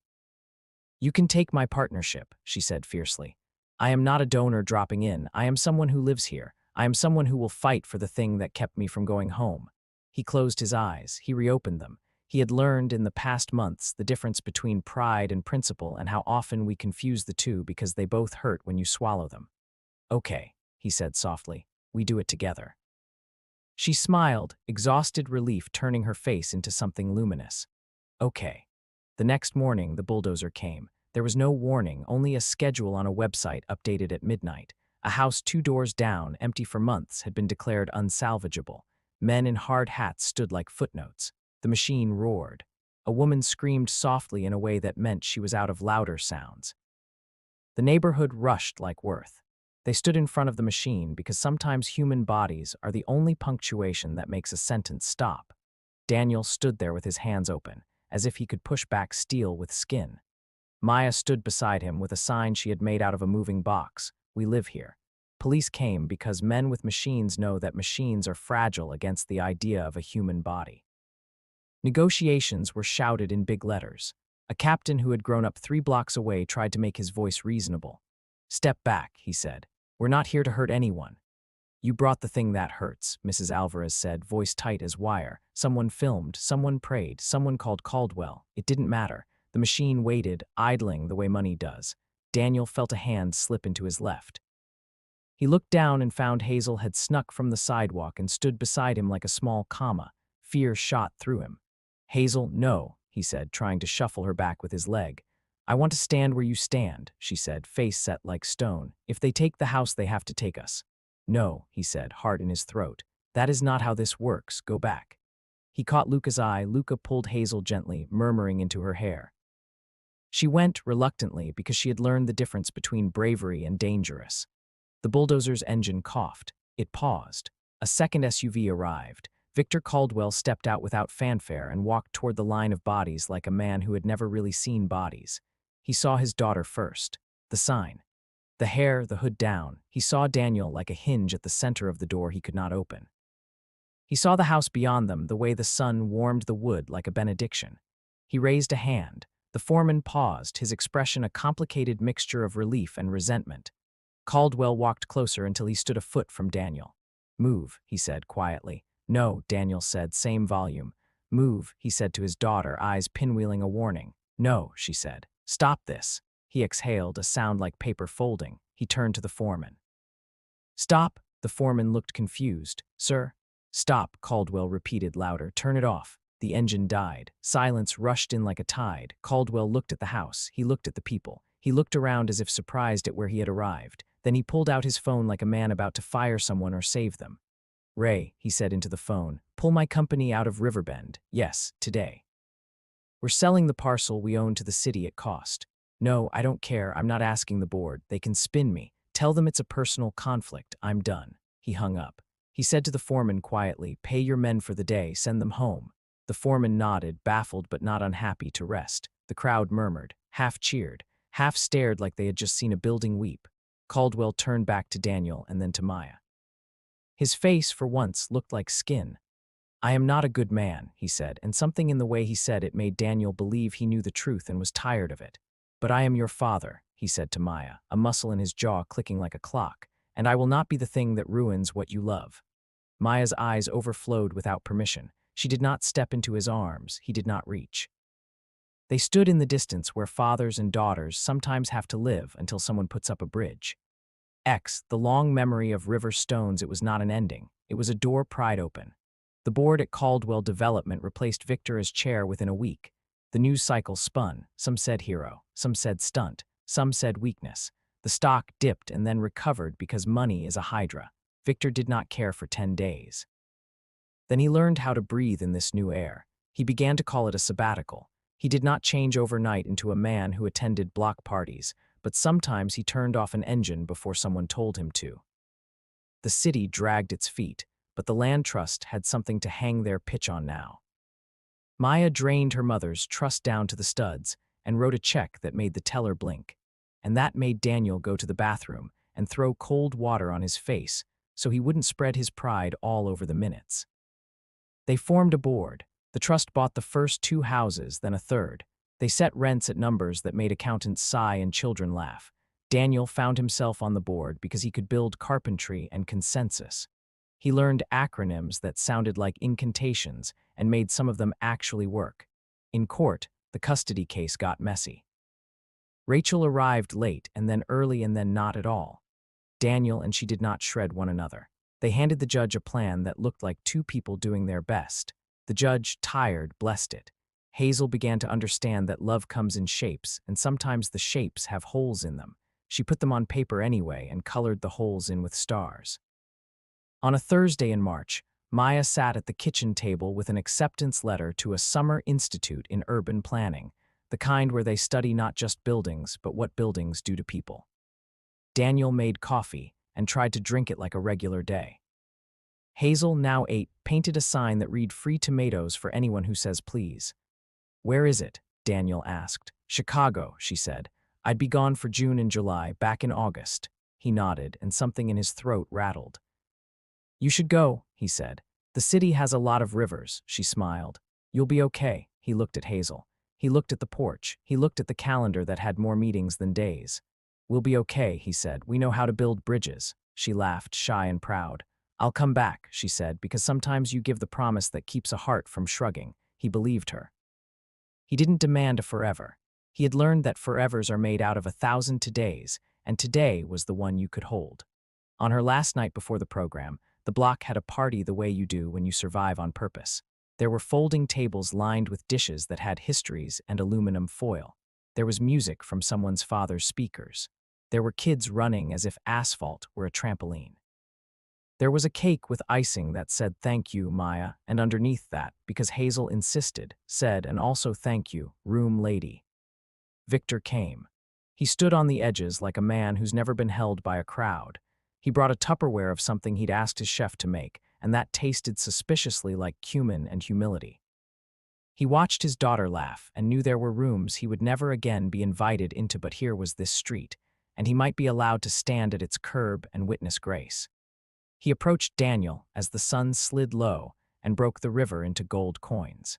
You can take my partnership, she said fiercely. I am not a donor dropping in. I am someone who lives here. I am someone who will fight for the thing that kept me from going home. He closed his eyes. He reopened them. He had learned in the past months the difference between pride and principle and how often we confuse the two because they both hurt when you swallow them. Okay, he said softly. We do it together. She smiled, exhausted relief turning her face into something luminous. Okay. The next morning, the bulldozer came. There was no warning, only a schedule on a website updated at midnight. A house 2 doors down, empty for months, had been declared unsalvageable. Men in hard hats stood like footnotes. The machine roared. A woman screamed softly in a way that meant she was out of louder sounds. The neighborhood rushed like Worth. They stood in front of the machine because sometimes human bodies are the only punctuation that makes a sentence stop. Daniel stood there with his hands open, as if he could push back steel with skin. Maya stood beside him with a sign she had made out of a moving box. We live here. Police came because men with machines know that machines are fragile against the idea of a human body. Negotiations were shouted in big letters. A captain who had grown up 3 blocks away tried to make his voice reasonable. Step back, he said. We're not here to hurt anyone. You brought the thing that hurts, Mrs. Alvarez said, voice tight as wire. Someone filmed, someone prayed, someone called Caldwell. It didn't matter. The machine waited, idling the way money does. Daniel felt a hand slip into his left. He looked down and found Hazel had snuck from the sidewalk and stood beside him like a small comma. Fear shot through him. Hazel, no, he said, trying to shuffle her back with his leg. I want to stand where you stand, she said, face set like stone. If they take the house, they have to take us. No, he said, heart in his throat. That is not how this works. Go back. He caught Luca's eye. Luca pulled Hazel gently, murmuring into her hair. She went reluctantly because she had learned the difference between bravery and dangerous. The bulldozer's engine coughed. It paused. A second SUV arrived. Victor Caldwell stepped out without fanfare and walked toward the line of bodies like a man who had never really seen bodies. He saw his daughter first. The sign. The hair, the hood down. He saw Daniel like a hinge at the center of the door he could not open. He saw the house beyond them, the way the sun warmed the wood like a benediction. He raised a hand. The foreman paused, his expression a complicated mixture of relief and resentment. Caldwell walked closer until he stood a foot from Daniel. Move, he said quietly. No, Daniel said, same volume. Move, he said to his daughter, eyes pinwheeling a warning. No, she said. Stop this. He exhaled, a sound like paper folding. He turned to the foreman. Stop, the foreman looked confused. Sir? Stop, Caldwell repeated louder. Turn it off. The engine died. Silence rushed in like a tide. Caldwell looked at the house. He looked at the people. He looked around as if surprised at where he had arrived. Then he pulled out his phone like a man about to fire someone or save them. Ray, he said into the phone, pull my company out of Riverbend. Yes, today. We're selling the parcel we own to the city at cost. No, I don't care. I'm not asking the board. They can spin me. Tell them it's a personal conflict. I'm done. He hung up. He said to the foreman quietly, pay your men for the day. Send them home. The foreman nodded, baffled but not unhappy, to rest. The crowd murmured, half cheered, half stared like they had just seen a building weep. Caldwell turned back to Daniel and then to Maya. His face, for once, looked like skin. I am not a good man, he said, and something in the way he said it made Daniel believe he knew the truth and was tired of it. But I am your father, he said to Maya, a muscle in his jaw clicking like a clock, and I will not be the thing that ruins what you love. Maya's eyes overflowed without permission. She did not step into his arms. He did not reach. They stood in the distance where fathers and daughters sometimes have to live until someone puts up a bridge. The long memory of river stones. It was not an ending. It was a door pried open. The board at Caldwell Development replaced Victor as chair within a week. The news cycle spun. Some said hero, some said stunt, some said weakness. The stock dipped and then recovered because money is a hydra. Victor did not care for 10 days. Then he learned how to breathe in this new air. He began to call it a sabbatical. He did not change overnight into a man who attended block parties, but sometimes he turned off an engine before someone told him to. The city dragged its feet, but the land trust had something to hang their pitch on now. Maya drained her mother's trust down to the studs and wrote a check that made the teller blink. And that made Daniel go to the bathroom and throw cold water on his face so he wouldn't spread his pride all over the minutes. They formed a board. The trust bought the first 2 houses, then a third. They set rents at numbers that made accountants sigh and children laugh. Daniel found himself on the board because he could build carpentry and consensus. He learned acronyms that sounded like incantations and made some of them actually work. In court, the custody case got messy. Rachel arrived late and then early and then not at all. Daniel and she did not shred one another. They handed the judge a plan that looked like 2 people doing their best. The judge, tired, blessed it. Hazel began to understand that love comes in shapes, and sometimes the shapes have holes in them. She put them on paper anyway and colored the holes in with stars. On a Thursday in March, Maya sat at the kitchen table with an acceptance letter to a summer institute in urban planning, the kind where they study not just buildings, but what buildings do to people. Daniel made coffee and tried to drink it like a regular day. Hazel, now 8, painted a sign that read free tomatoes for anyone who says please. Where is it? Daniel asked. Chicago, she said. I'd be gone for June and July, back in August. He nodded, and something in his throat rattled. You should go, he said. The city has a lot of rivers, she smiled. You'll be okay. He looked at Hazel. He looked at the porch. He looked at the calendar that had more meetings than days. We'll be okay, he said. We know how to build bridges. She laughed, shy and proud. I'll come back, she said, because sometimes you give the promise that keeps a heart from shrugging. He believed her. He didn't demand a forever. He had learned that forevers are made out of 1,000 todays, and today was the one you could hold. On her last night before the program, the block had a party the way you do when you survive on purpose. There were folding tables lined with dishes that had histories and aluminum foil. There was music from someone's father's speakers. There were kids running as if asphalt were a trampoline. There was a cake with icing that said thank you, Maya, and underneath that, because Hazel insisted, said and also thank you, room lady. Victor came. He stood on the edges like a man who's never been held by a crowd. He brought a Tupperware of something he'd asked his chef to make, and that tasted suspiciously like cumin and humility. He watched his daughter laugh and knew there were rooms he would never again be invited into, but here was this street, and he might be allowed to stand at its curb and witness grace. He approached Daniel as the sun slid low and broke the river into gold coins.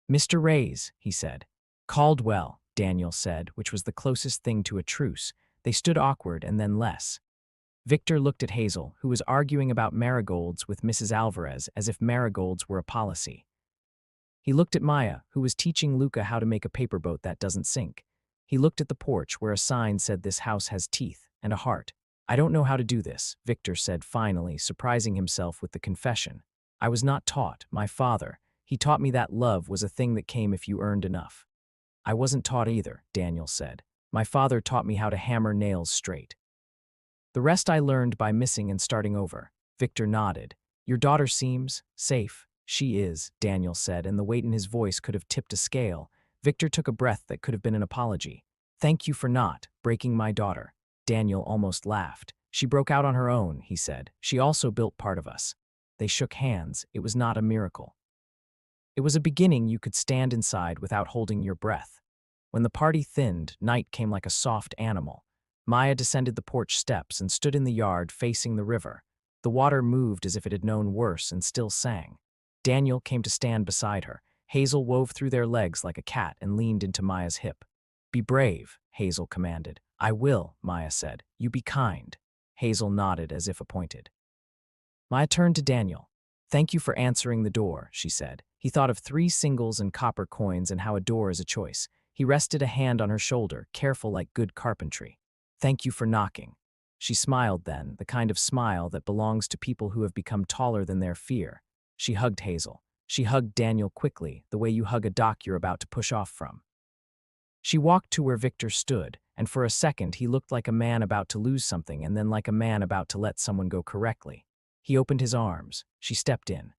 "Mr. Reyes," he said. "Caldwell," Daniel said, which was the closest thing to a truce. They stood awkward and then less. Victor looked at Hazel, who was arguing about marigolds with Mrs. Alvarez as if marigolds were a policy. He looked at Maya, who was teaching Luca how to make a paper boat that doesn't sink. He looked at the porch where a sign said this house has teeth and a heart. "I don't know how to do this," Victor said finally, surprising himself with the confession. "I was not taught. My father, he taught me that love was a thing that came if you earned enough." "I wasn't taught either," Daniel said. "My father taught me how to hammer nails straight. The rest I learned by missing and starting over." Victor nodded. "Your daughter seems safe." "She is," Daniel said, and the weight in his voice could have tipped a scale. Victor took a breath that could have been an apology. "Thank you for not breaking my daughter." Daniel almost laughed. "She broke out on her own," he said. "She also built part of us." They shook hands. It was not a miracle. It was a beginning you could stand inside without holding your breath. When the party thinned, night came like a soft animal. Maya descended the porch steps and stood in the yard facing the river. The water moved as if it had known worse and still sang. Daniel came to stand beside her. Hazel wove through their legs like a cat and leaned into Maya's hip. "Be brave," Hazel commanded. "I will," Maya said. "You be kind." Hazel nodded as if appointed. Maya turned to Daniel. "Thank you for answering the door," she said. He thought of 3 singles and copper coins and how a door is a choice. He rested a hand on her shoulder, careful like good carpentry. "Thank you for knocking." She smiled then, the kind of smile that belongs to people who have become taller than their fear. She hugged Hazel. She hugged Daniel quickly, the way you hug a dock you're about to push off from. She walked to where Victor stood, and for a second he looked like a man about to lose something and then like a man about to let someone go correctly. He opened his arms. She stepped in.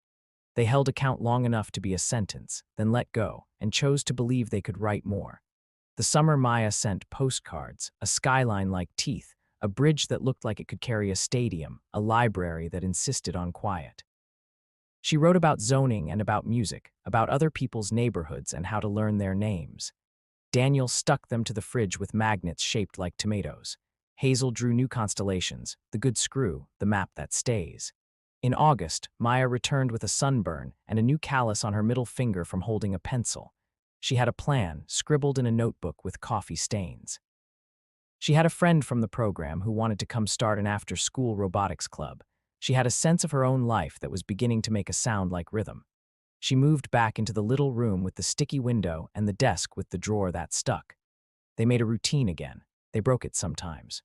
They held a count long enough to be a sentence, then let go, and chose to believe they could write more. The summer Maya sent postcards, a skyline like teeth, a bridge that looked like it could carry a stadium, a library that insisted on quiet. She wrote about zoning and about music, about other people's neighborhoods and how to learn their names. Daniel stuck them to the fridge with magnets shaped like tomatoes. Hazel drew new constellations, the good screw, the map that stays. In August, Maya returned with a sunburn and a new callus on her middle finger from holding a pencil. She had a plan, scribbled in a notebook with coffee stains. She had a friend from the program who wanted to come start an after-school robotics club. She had a sense of her own life that was beginning to make a sound like rhythm. She moved back into the little room with the sticky window and the desk with the drawer that stuck. They made a routine again. They broke it sometimes.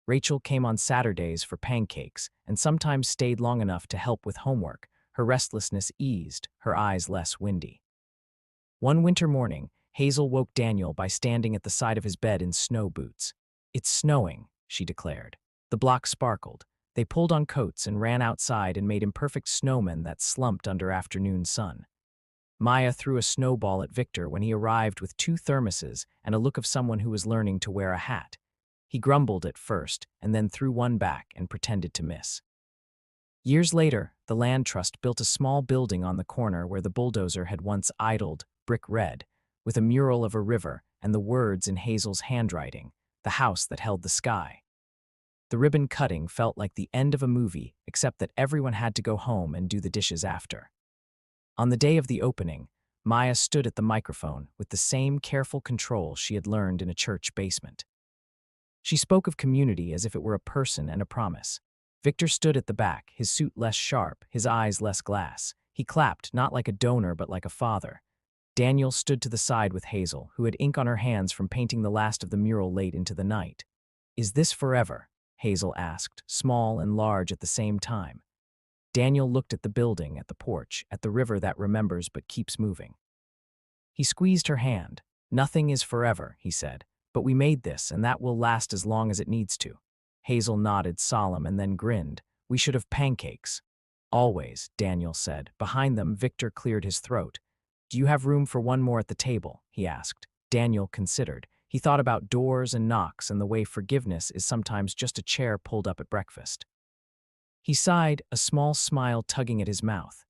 Rachel came on Saturdays for pancakes and sometimes stayed long enough to help with homework. Her restlessness eased, her eyes less windy. One winter morning, Hazel woke Daniel by standing at the side of his bed in snow boots. "It's snowing," she declared. The block sparkled. They pulled on coats and ran outside and made imperfect snowmen that slumped under afternoon sun. Maya threw a snowball at Victor when he arrived with 2 thermoses and a look of someone who was learning to wear a hat. He grumbled at first and then threw one back and pretended to miss. Years later, the land trust built a small building on the corner where the bulldozer had once idled, brick red, with a mural of a river and the words in Hazel's handwriting, "The house that held the sky." The ribbon cutting felt like the end of a movie, except that everyone had to go home and do the dishes after. On the day of the opening, Maya stood at the microphone with the same careful control she had learned in a church basement. She spoke of community as if it were a person and a promise. Victor stood at the back, his suit less sharp, his eyes less glass. He clapped, not like a donor but like a father. Daniel stood to the side with Hazel, who had ink on her hands from painting the last of the mural late into the night. "Is this forever?" Hazel asked, small and large at the same time. Daniel looked at the building, at the porch, at the river that remembers but keeps moving. He squeezed her hand. "Nothing is forever," he said, "but we made this and that will last as long as it needs to." Hazel nodded, solemn, and then grinned. We should have pancakes. Always, Daniel said. Behind them, Victor cleared his throat. Do you have room for one more at the table? He asked. Daniel considered. He thought about doors and knocks and the way forgiveness is sometimes just a chair pulled up at breakfast. He sighed, a small smile tugging at his mouth.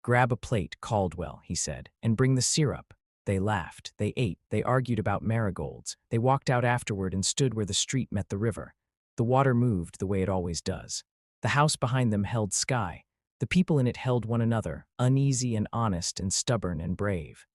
Grab a plate, Caldwell, he said, and bring the syrup. They laughed, they ate, they argued about marigolds. They walked out afterward and stood where the street met the river. The water moved the way it always does. The house behind them held sky. The people in it held one another, uneasy and honest and stubborn and brave.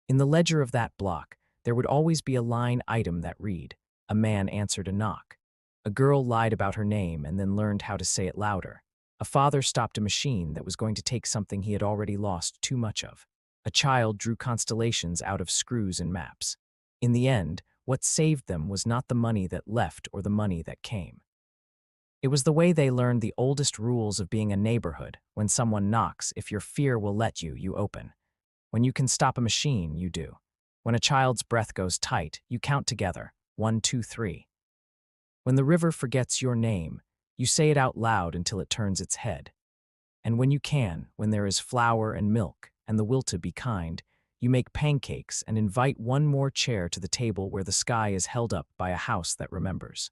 In the ledger of that block, there would always be a line item that read, "A man answered a knock." A girl lied about her name and then learned how to say it louder. A father stopped a machine that was going to take something he had already lost too much of. A child drew constellations out of screws and maps. In the end, what saved them was not the money that left or the money that came. It was the way they learned the oldest rules of being a neighborhood. When someone knocks, if your fear will let you, you open. When you can stop a machine, you do. When a child's breath goes tight, you count together, 1, 2, 3. When the river forgets your name, you say it out loud until it turns its head. And when you can, when there is flour and milk and the will to be kind, you make pancakes and invite one more chair to the table where the sky is held up by a house that remembers.